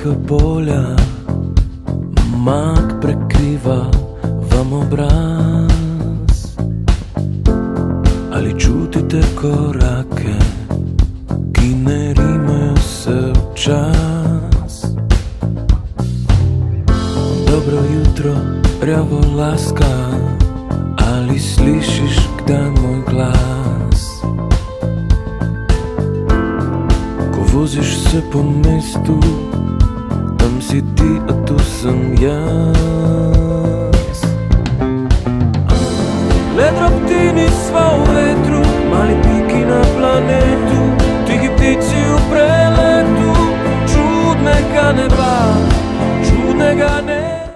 tiha polja, mak prekriva vam obraz. Ali čutite korake, ki ne rimajo se v čas. Dobro jutro, rjavolaska, ali slišiš kdaj moj glas? Ko voziš se po mestu, tam si ti, a tu sem jaz. Le drobtini sva v vetru, mali